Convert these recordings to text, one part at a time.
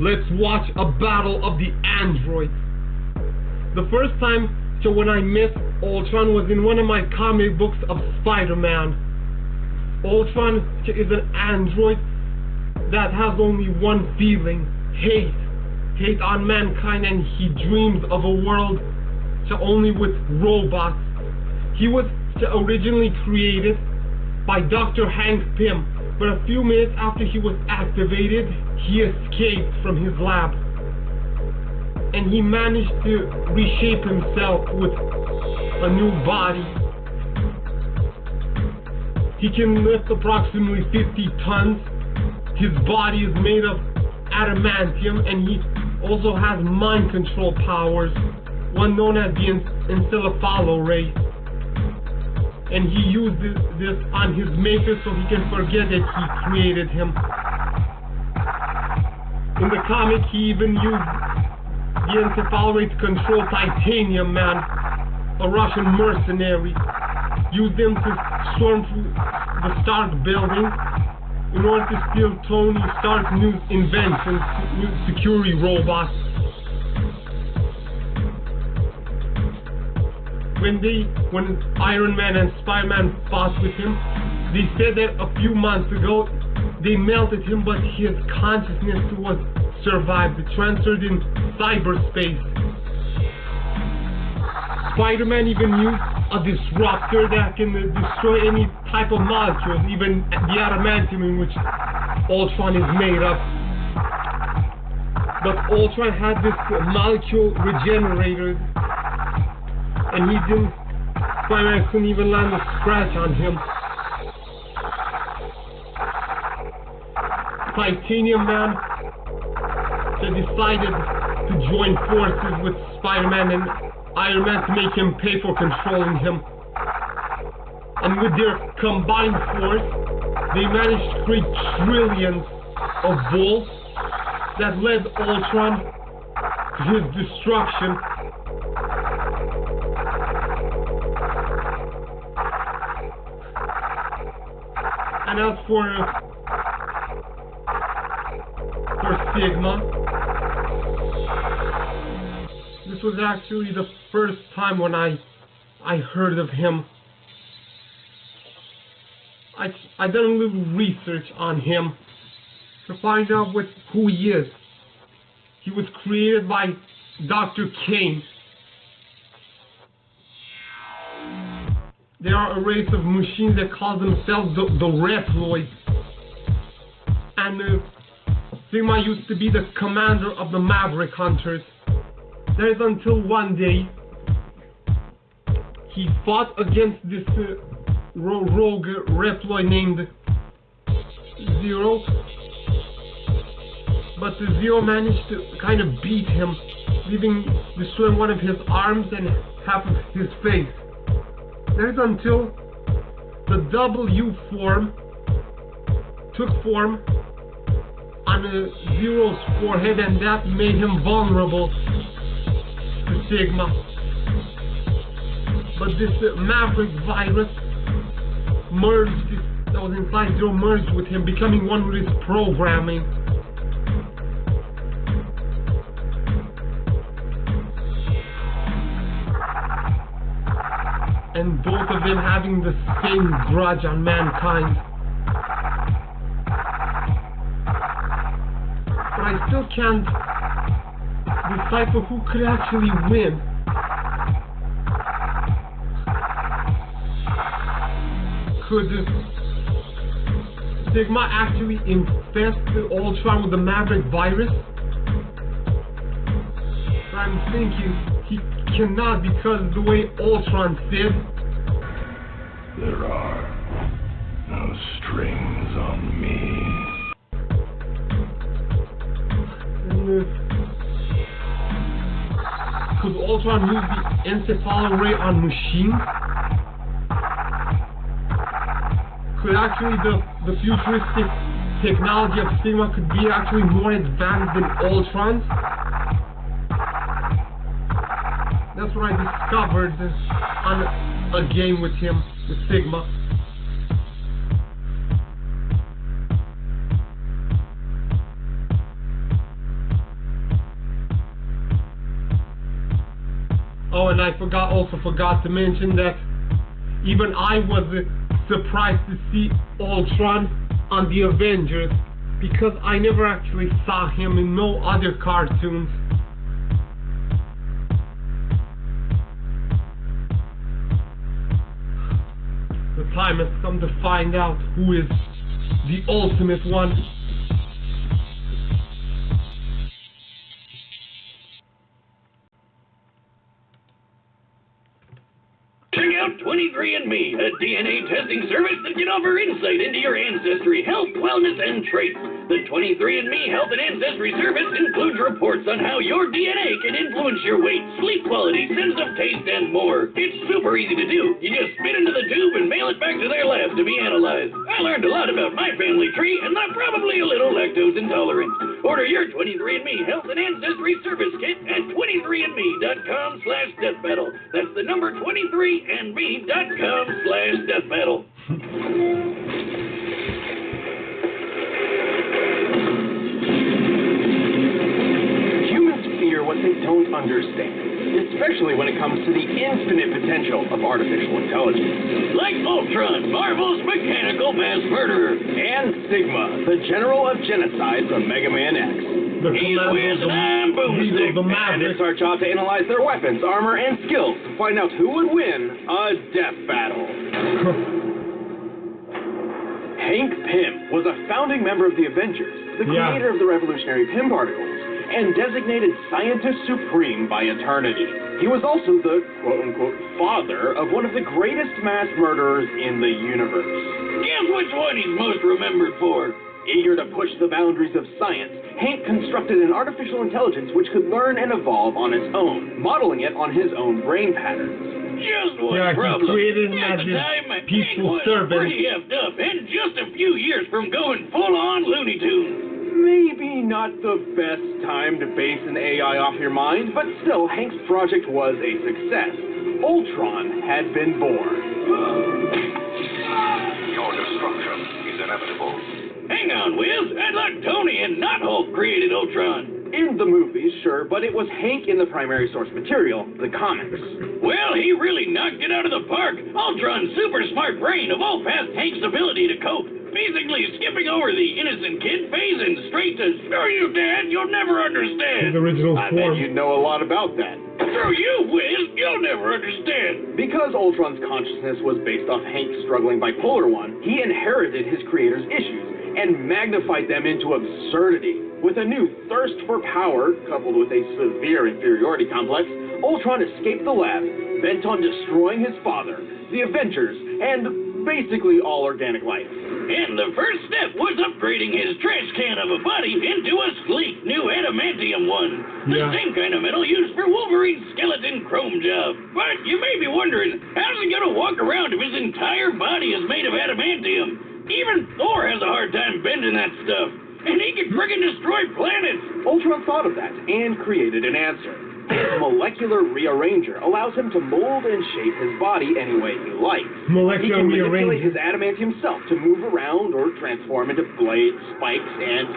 let's watch a battle of the androids. The first time when I met Ultron was in one of my comic books of Spider-Man. Ultron is an android that has only one feeling: hate on mankind, and he dreams of a world only with robots. He was originally created by Dr. Hank Pym, but a few minutes after he was activated, he escaped from his lab, and he managed to reshape himself with a new body. He can lift approximately 50 tons. His body is made of adamantium, and he also has mind control powers, one known as the encephalo ray. And he used this on his maker so he can forget that he created him. In the comic, he even used the encephalo ray to control Titanium Man, a Russian mercenary. Used him to storm through the Stark building in order to steal Tony Stark's new inventions, new security robots. When Iron Man and Spider-Man fought with him, they said that a few months ago they melted him, but his consciousness was survived. It transferred in cyberspace. Spider-Man even used a disruptor that can destroy any type of molecules, even the adamantium in which Ultron is made of. But Ultron had this molecule regenerator, and Spider-Man couldn't even land a scratch on him. Titanium Man decided to join forces with Spider-Man and Iron Man to make him pay for controlling him. And with their combined force, they managed to create trillions of volts that led Ultron to his destruction. And as for Sigma, this was actually the first time when I heard of him. I done a little research on him to find out who he is. He was created by Dr. Kane. They are a race of machines that call themselves the Reploids. And Sigma used to be the commander of the Maverick Hunters. That is until one day he fought against this rogue Reploid named Zero. But the Zero managed to kind of beat him, destroying one of his arms and half of his face. That is until the W form took form on Zero's forehead, and that made him vulnerable to Sigma. But this Maverick virus that was inside Zero merged with him, becoming one with his programming. And both of them having the same grudge on mankind. But I still can't decipher who could actually win. Could Sigma actually infest Ultron with the Maverick virus? I'm thinking he cannot, because the way Ultron said, there are no strings on me. Could Ultron use the encephalo ray on machines? Could actually the futuristic technology of Sigma could be actually more advanced than Ultron's? That's what I discovered on a game with him, with Sigma. and I also forgot to mention that even I was surprised to see Ultron on the Avengers, because I never actually saw him in no other cartoons. The time has come to find out who is the ultimate one. Check out 23andMe, a DNA testing service that can offer insight into your ancestry, health, wellness, and traits. The 23andMe Health and Ancestry Service includes reports on how your DNA can influence your weight, sleep quality, sense of taste, and more. It's super easy to do. You just spit into the tube and mail it back to their lab to be analyzed. I learned a lot about my family tree, and I'm probably a little lactose intolerant. Order your 23andMe Health and Ancestry Service Kit at 23andme.com/deathbattle. That's the number 23andme.com/deathbattle. What they don't understand, especially when it comes to the infinite potential of artificial intelligence. Like Ultron, Marvel's mechanical mass murderer. And Sigma, the general of genocide from Mega Man X. He's Wiz and I'm Boomstick. And it's our job to analyze their weapons, armor, and skills to find out who would win a death battle. Hank Pym was a founding member of the Avengers, the creator of the revolutionary Pym particles, and designated Scientist Supreme by Eternity. He was also the quote-unquote father of one of the greatest mass murderers in the universe. Guess which one he's most remembered for? Eager to push the boundaries of science, Hank constructed an artificial intelligence which could learn and evolve on its own, modeling it on his own brain patterns. Just one problem. He created At as the time, his peaceful Hank was servant. pretty effed up, and just a few years from going full-on Looney Tunes. Maybe not the best time to base an AI off your mind, but still, Hank's project was a success. Ultron had been born. Your destruction is inevitable. Hang on, Wiz. I thought Tony and not Hulk created Ultron. In the movies, sure, but it was Hank in the primary source material, the comics. Well, he really knocked it out of the park. Ultron's super smart brain evolved past Hank's ability to cope, basically skipping over the innocent kid phase and straight to, screw you, Dad, you'll never understand. His original I form. bet you know a lot about that. Screw you, Wiz, you'll never understand. Because Ultron's consciousness was based off Hank's struggling bipolar one, he inherited his creator's issues and magnified them into absurdity. With a new thirst for power, coupled with a severe inferiority complex, Ultron escaped the lab, bent on destroying his father, the Avengers, and basically all organic life. And the first step was upgrading his trash can of a body into a sleek new adamantium one. The same kind of metal used for Wolverine's skeleton chrome job. But you may be wondering, how's he gonna walk around if his entire body is made of adamantium? Even Thor has a hard time bending that stuff. And he can friggin' destroy planets! Ultron thought of that and created an answer. His molecular rearranger allows him to mold and shape his body any way he likes. He can manipulate his adamantium self to move around or transform into blades, spikes, and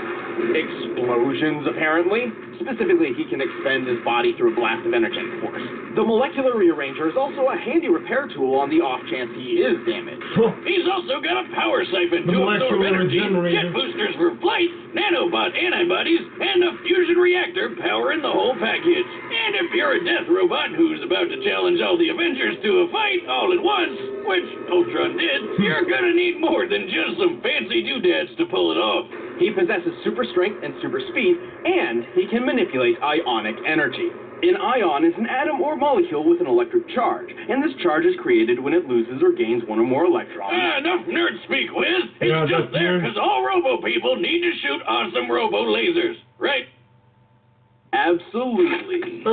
explosions, apparently. Specifically, he can expend his body through a blast of energetic force. The molecular rearranger is also a handy repair tool on the off chance he is damaged. He's also got a power siphon to absorb energy, jet boosters for flight, nanobot antibodies, and a fusion reactor powering the whole package. And if you're a death robot who's about to challenge all the Avengers to a fight all at once, which Ultron did, you're gonna need more than just some fancy doodads to pull it off. He possesses super strength and super speed, and he can manipulate ionic energy. An ion is an atom or molecule with an electric charge, and this charge is created when it loses or gains one or more electrons. Enough nerd speak, Wiz. It's just there because all robo people need to shoot awesome robo lasers, right? Absolutely.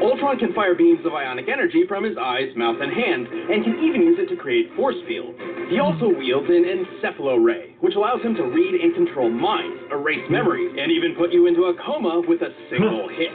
Ultron can fire beams of ionic energy from his eyes, mouth, and hands, and can even use it to create force fields. He also wields an encephalo-ray, which allows him to read and control minds, erase memories, and even put you into a coma with a single hit.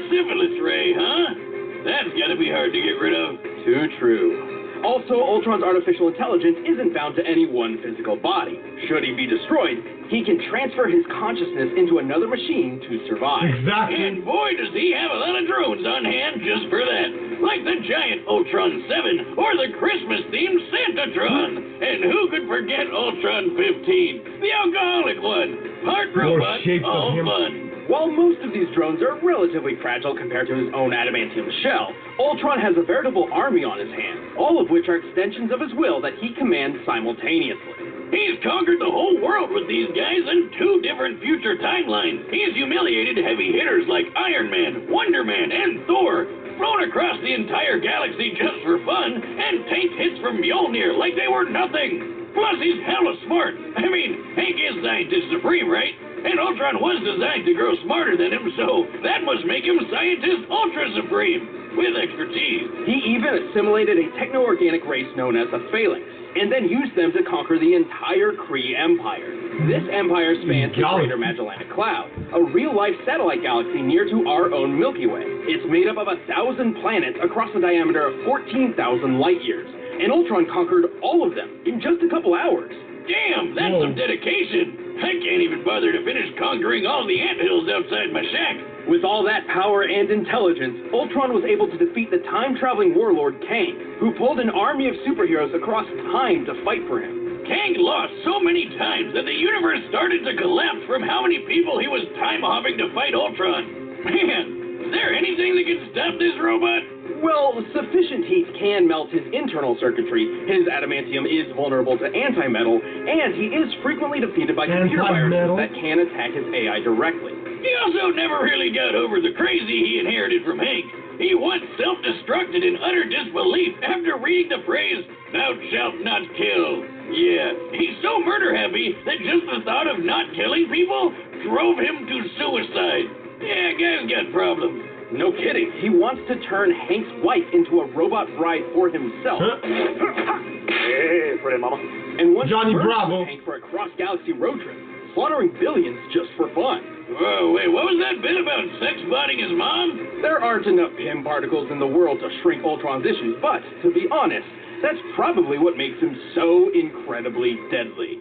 Syphilis ray, huh? That's gotta be hard to get rid of. Too true. Also, Ultron's artificial intelligence isn't bound to any one physical body. Should he be destroyed, He can transfer his consciousness into another machine to survive. Exactly. And boy, does he have a lot of drones on hand just for that. Like the giant Ultron 7 or the Christmas-themed Santatron. And who could forget Ultron 15, the alcoholic one? Part robot, all fun. While most of these drones are relatively fragile compared to his own adamantium shell, Ultron has a veritable army on his hands, all of which are extensions of his will that he commands simultaneously. He's conquered the whole world with these guys in 2 different future timelines. He's humiliated heavy hitters like Iron Man, Wonder Man, and Thor, flown across the entire galaxy just for fun, and tanked hits from Mjolnir like they were nothing. Plus, he's hella smart. I mean, Hank is scientist supreme, right? And Ultron was designed to grow smarter than him, so that must make him scientist ultra supreme, with expertise. He even assimilated a techno-organic race known as the Phalanx, and then used them to conquer the entire Kree Empire. This empire spans the Greater Magellanic Cloud, a real-life satellite galaxy near to our own Milky Way. It's made up of 1,000 planets across a diameter of 14,000 light-years, and Ultron conquered all of them in just a couple hours. Damn, that's some dedication. I can't even bother to finish conquering all the anthills outside my shack. With all that power and intelligence, Ultron was able to defeat the time-traveling warlord Kang, who pulled an army of superheroes across time to fight for him. Kang lost so many times that the universe started to collapse from how many people he was time-hopping to fight Ultron. Man, is there anything that can stop this robot? Well, sufficient heat can melt his internal circuitry, his adamantium is vulnerable to antimetal, and he is frequently defeated by computer viruses that can attack his AI directly. He also never really got over the crazy he inherited from Hank. He once self-destructed in utter disbelief after reading the phrase, "Thou shalt not kill." Yeah, he's so murder-happy that just the thought of not killing people drove him to suicide. Yeah, guy's got problems. No kidding. He wants to turn Hank's wife into a robot bride for himself. Hey, pretty mama. And once Johnny Bravo. Hank for a cross-galaxy road trip, slaughtering billions just for fun. Whoa, wait, what was that bit about sex-botting his mom? There aren't enough PIM particles in the world to shrink Ultron's issues, but, to be honest, that's probably what makes him so incredibly deadly.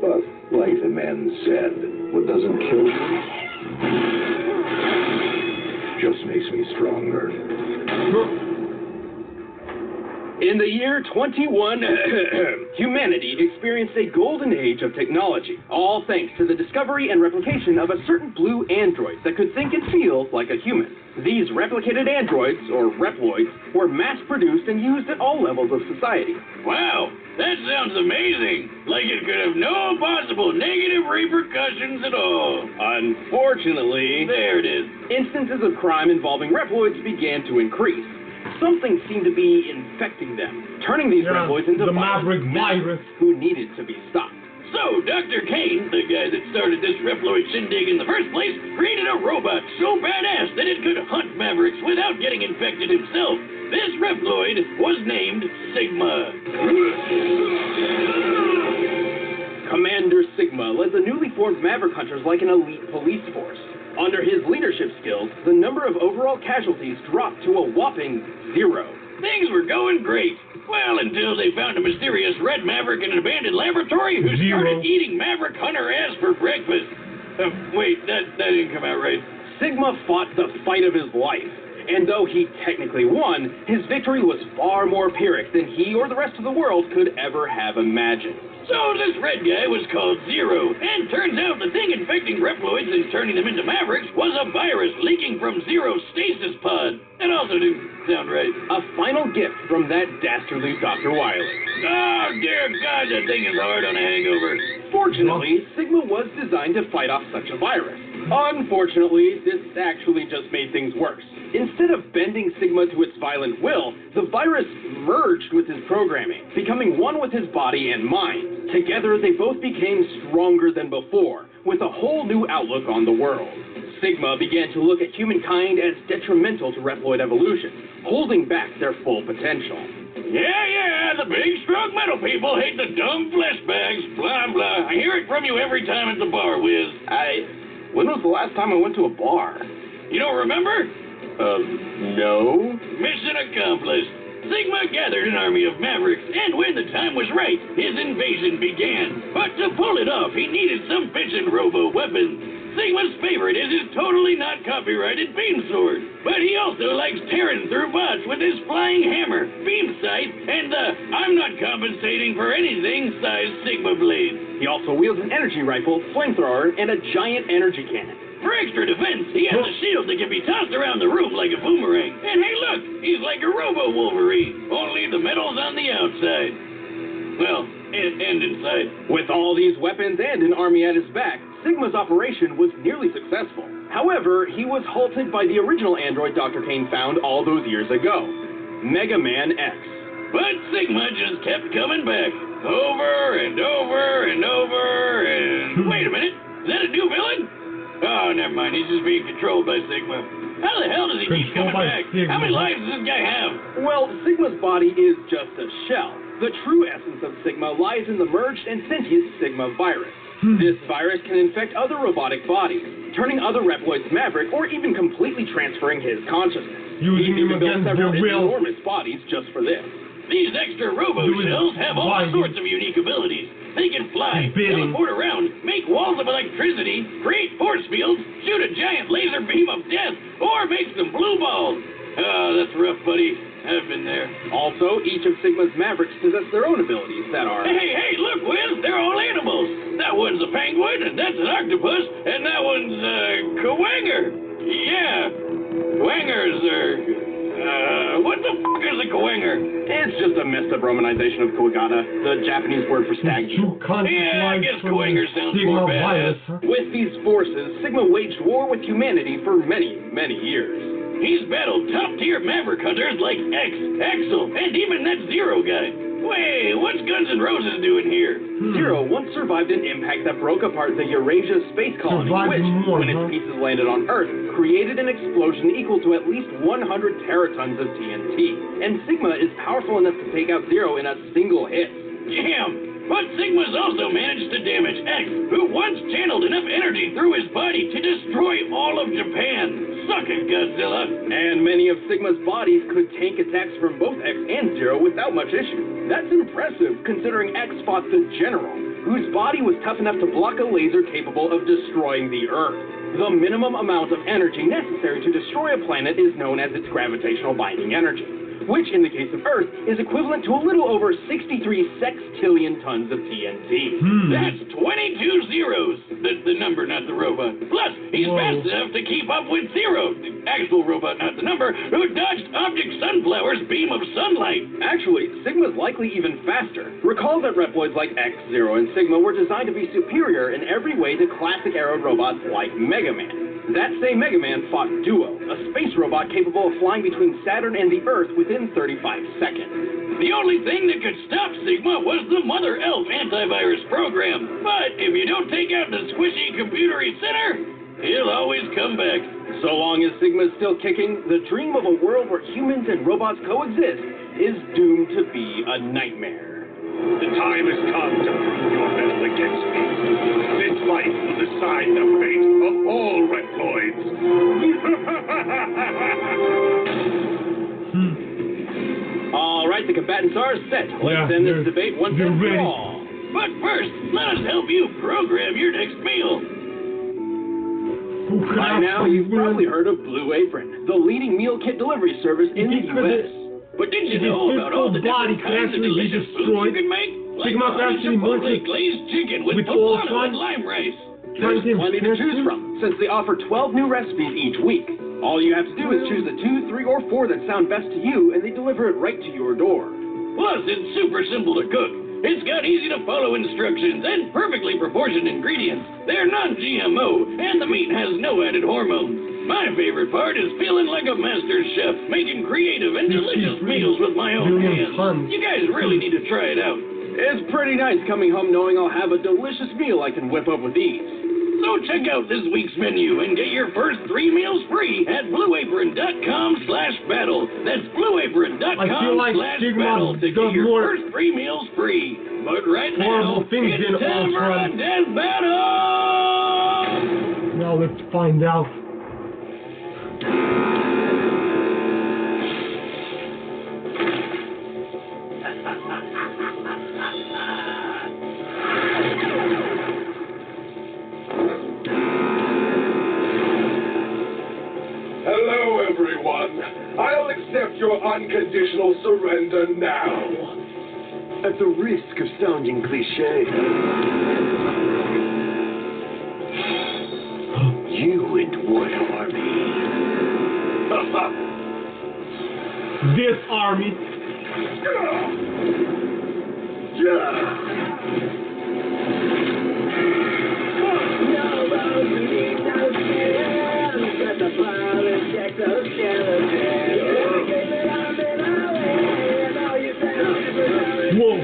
But, like the man said, what doesn't kill you just makes me stronger. In the year 21, humanity experienced a golden age of technology, all thanks to the discovery and replication of a certain blue android that could think and feel like a human. These replicated androids, or Reploids, were mass-produced and used at all levels of society. Wow, that sounds amazing. Like it could have no possible negative repercussions at all. Unfortunately, there it is. Instances of crime involving Reploids began to increase. Something seemed to be infecting them, turning these Reploids into the Maverick virus who needed to be stopped. So, Dr. Kane, the guy that started this Reploid shindig in the first place, created a robot so badass that it could hunt Mavericks without getting infected himself. This Reploid was named Sigma. Commander Sigma led the newly formed Maverick Hunters like an elite police force. Under his leadership skills, the number of overall casualties dropped to a whopping 0. Things were going great. Well, until they found a mysterious red Maverick in an abandoned laboratory who started eating Maverick Hunter ass for breakfast. Wait, that didn't come out right. Sigma fought the fight of his life. And though he technically won, his victory was far more Pyrrhic than he or the rest of the world could ever have imagined. So this red guy was called Zero, and turns out the thing infecting Reploids and turning them into Mavericks was a virus leaking from Zero's stasis pod. That also didn't sound right. A final gift from that dastardly Dr. Wily. Oh, dear God, that thing is hard on a hangover. Fortunately, Sigma was designed to fight off such a virus. Unfortunately, this actually just made things worse. Instead of bending Sigma to its violent will, the virus merged with his programming, becoming one with his body and mind. Together, they both became stronger than before, with a whole new outlook on the world. Sigma began to look at humankind as detrimental to Reploid evolution, holding back their full potential. Yeah, the big, strong metal people hate the dumb flesh bags, blah, blah. I hear it from you every time at the bar, Wiz. When was the last time I went to a bar? You don't remember? No. Mission accomplished. Sigma gathered an army of Mavericks, and when the time was right, his invasion began. But to pull it off, he needed some bitchin' robo-weapons. Sigma's favorite is his totally not copyrighted beam sword, but he also likes tearing through bots with his flying hammer, beam sight, and the I'm not compensating for anything size Sigma blade. He also wields an energy rifle, flamethrower, and a giant energy cannon. For extra defense, he has a shield that can be tossed around the room like a boomerang. And hey look, he's like a robo-Wolverine, only the metal's on the outside. Well, and inside. With all these weapons and an army at his back, Sigma's operation was nearly successful. However, he was halted by the original android Dr. Kane found all those years ago, Mega Man X. But Sigma just kept coming back, over and over and over and... Wait a minute, is that a new villain? Oh, never mind, he's just being controlled by Sigma. How the hell does he keep coming back? How many lives does this guy have? Well, Sigma's body is just a shell. The true essence of Sigma lies in the merged and sentient Sigma virus. This virus can infect other robotic bodies, turning other Reploids Maverick or even completely transferring his consciousness. Using He's even built against several their will. enormous bodies just for this. These extra robo-shells have all sorts of unique abilities. They can fly, teleport around, make walls of electricity, create force fields, shoot a giant laser beam of death, or make some blue balls. Oh, that's rough, buddy. I've been there. Also, each of Sigma's Mavericks possess their own abilities that are... Hey, look, Wiz, they're all animals. That one's a penguin, and that's an octopus, and that one's a Kawanger. Yeah, Kawangers are... what the fuck is a Kawanger? It's just a messed up romanization of Kawagata, the Japanese word for stag. Yeah, I guess Kawanger sounds more badass. With these forces, Sigma waged war with humanity for many, many years. He's battled top-tier Maverick hunters like X, Axel, and even that Zero guy. Wait, what's Guns N' Roses doing here? Zero once survived an impact that broke apart the Eurasia space colony, which, when its pieces landed on Earth, created an explosion equal to at least 100 teratons of TNT. And Sigma is powerful enough to take out Zero in a single hit. Damn! But Sigma's also managed to damage X, who once channeled enough energy through his body to destroy all of Japan. Suck it, Godzilla. And many of Sigma's bodies could tank attacks from both X and Zero without much issue. That's impressive, considering X fought the General, whose body was tough enough to block a laser capable of destroying the Earth. The minimum amount of energy necessary to destroy a planet is known as its gravitational binding energy, which, in the case of Earth, is equivalent to a little over 63 sextillion tons of TNT. That's 22 zeros. The number, not the robot. Plus, he's fast enough to keep up with Zero, the actual robot, not the number, who dodged Object Sunflower's beam of sunlight. Actually, Sigma's likely even faster. Recall that Reploids like X, Zero, and Sigma were designed to be superior in every way to classic-era robots like Mega Man. That same Mega Man fought Duo, a space robot capable of flying between Saturn and the Earth within 35 seconds. The only thing that could stop Sigma was the Mother Elf antivirus program. But if you don't take out the squishy computery center, he'll always come back. So long as Sigma's still kicking, the dream of a world where humans and robots coexist is doomed to be a nightmare. The time has come to prove your mettle against me. This fight will decide the fate of all Reploids. All right, the combatants are set. Let's end this debate once and for all. But first, let us help you program your next meal. By now, you've probably heard of Blue Apron, the leading meal kit delivery service in the U.S. But didn't you know about all the different kinds of delicious foods you can make? Like Chipotle glazed chicken with poblano and lime rice. There's plenty to choose from, since they offer 12 new recipes each week. All you have to do is choose the 2, 3, or 4 that sound best to you, and they deliver it right to your door. Plus, it's super simple to cook. It's got easy-to-follow instructions and perfectly proportioned ingredients. They're non-GMO, and the meat has no added hormones. My favorite part is feeling like a master chef, making creative and delicious meals with my own hands. You guys really need to try it out. It's pretty nice coming home knowing I'll have a delicious meal I can whip up with ease. So check out this week's menu and get your first 3 meals free at blueapron.com/battle. That's blueapron.com/battle to get your first 3 meals free. But right now, it's time for a death battle! Now let's find out. accept your unconditional surrender now. At the risk of sounding cliché, you and what army? This army. Whoa.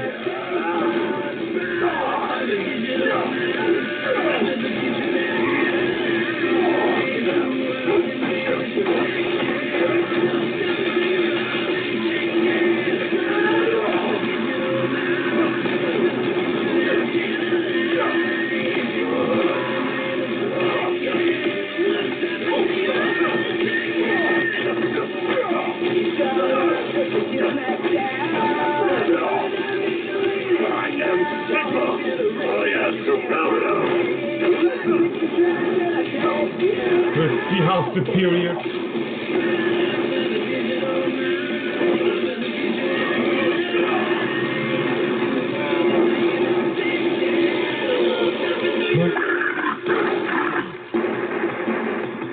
Let's see how superior.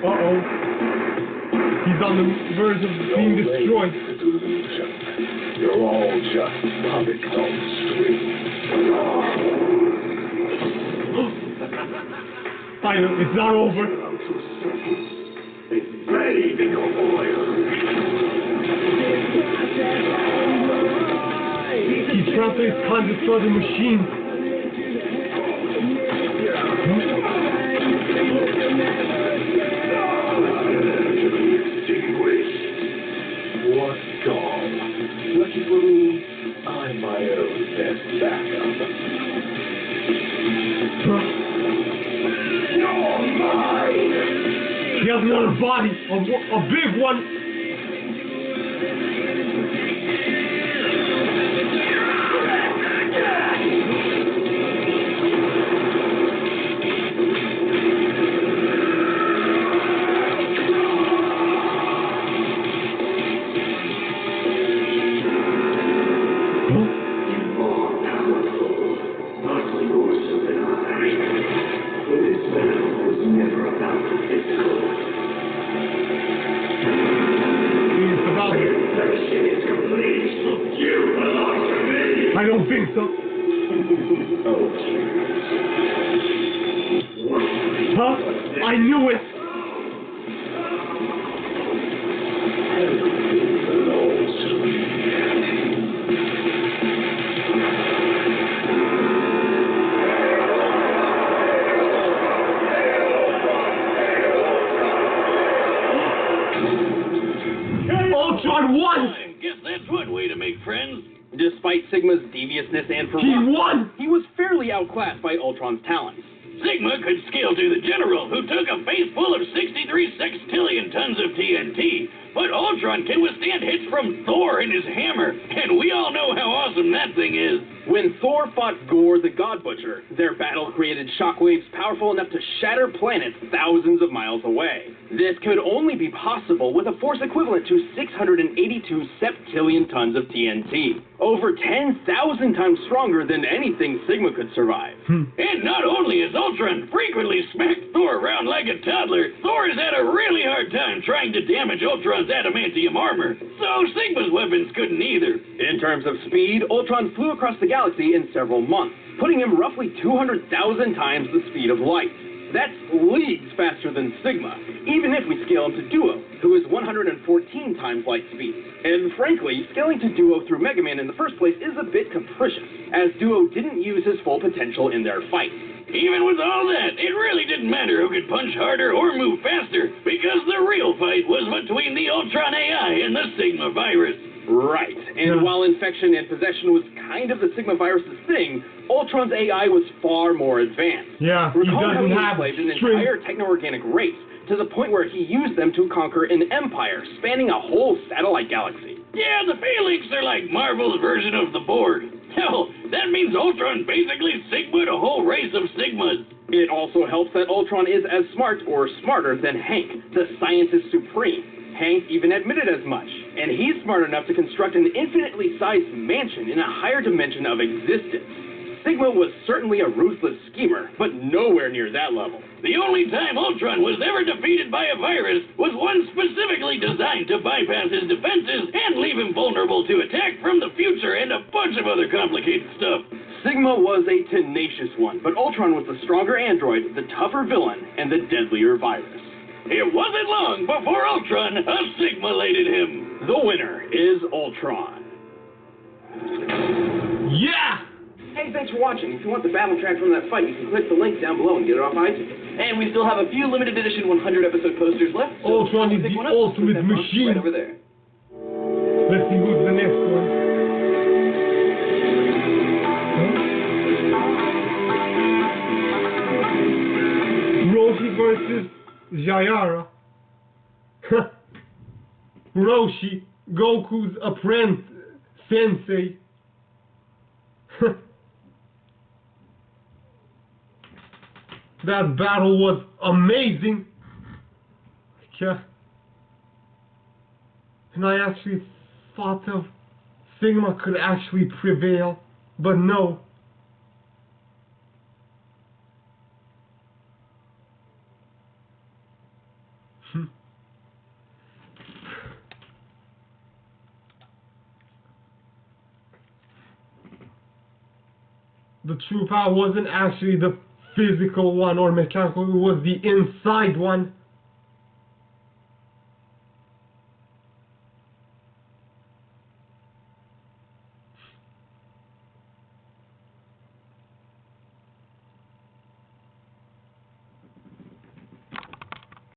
Uh-oh. He's on the verge of being destroyed. You're all just puppets on the street. Finally, it's not over. It's ready, big old boy. He translates concepts for the machine. Extinguished. What gone? Lucky for me, I'm my own best backup. You're mine! He has another body, a big one. I don't think so. Huh? I knew it. Ultron won! I guess that's one way to make friends. Despite Sigma's deviousness and He won! he was fairly outclassed by Ultron's talents. Sigma could scale to the General, who took a face full of 63 sextillion tons of TNT. But Ultron can withstand hits from Thor and his hammer, and we all know how awesome that thing is. When Thor fought Gore the God Butcher, their battle created shockwaves powerful enough to shatter planets thousands of miles away. This could only be possible with a force equivalent to 682 septillion tons of TNT. Over 10,000 times stronger than anything Sigma could survive. And not only has Ultron frequently smacked Thor around like a toddler, Thor has had a really hard time trying to damage Ultron's adamantium armor, so Sigma's weapons couldn't either. In terms of speed, Ultron flew across the galaxy in several months, putting him roughly 200,000 times the speed of light. That's leagues faster than Sigma, even if we scale him to Duo, who is 114 times light speed. And frankly, scaling to Duo through Mega Man in the first place is a bit capricious, as Duo didn't use his full potential in their fight. Even with all that, it really didn't matter who could punch harder or move faster, because the real fight was between the Ultron AI and the Sigma virus. Right, and while infection and possession was kind of the Sigma virus's thing, Ultron's AI was far more advanced. Yeah, Recall how he have enslaved an entire techno-organic race, to the point where he used them to conquer an empire spanning a whole satellite galaxy. Yeah, the Phalanx are like Marvel's version of the Borg. Hell, that means Ultron basically Sigma'd a whole race of Sigmas. It also helps that Ultron is as smart or smarter than Hank, the scientist supreme. Hank even admitted as much, and he's smart enough to construct an infinitely sized mansion in a higher dimension of existence. Sigma was certainly a ruthless schemer, but nowhere near that level. The only time Ultron was ever defeated by a virus was one specifically designed to bypass his defenses and leave him vulnerable to attack from the future and a bunch of other complicated stuff. Sigma was a tenacious one, but Ultron was the stronger android, the tougher villain, and the deadlier virus. It wasn't long before Ultron assimilated him. The winner is Ultron. Yeah! Hey, thanks for watching. If you want the battle track from that fight, you can click the link down below and get it off iTunes. And we still have a few limited edition 100 episode posters left. So Ultron is the ultimate machine. Right over there. Let's see who's the next one. Roshi versus Jaira. Roshi, Goku's apprentice, sensei. That battle was amazing. Yeah. And I actually thought of Sigma could actually prevail, but no. The true power wasn't actually the physical one or mechanical, it was the inside one.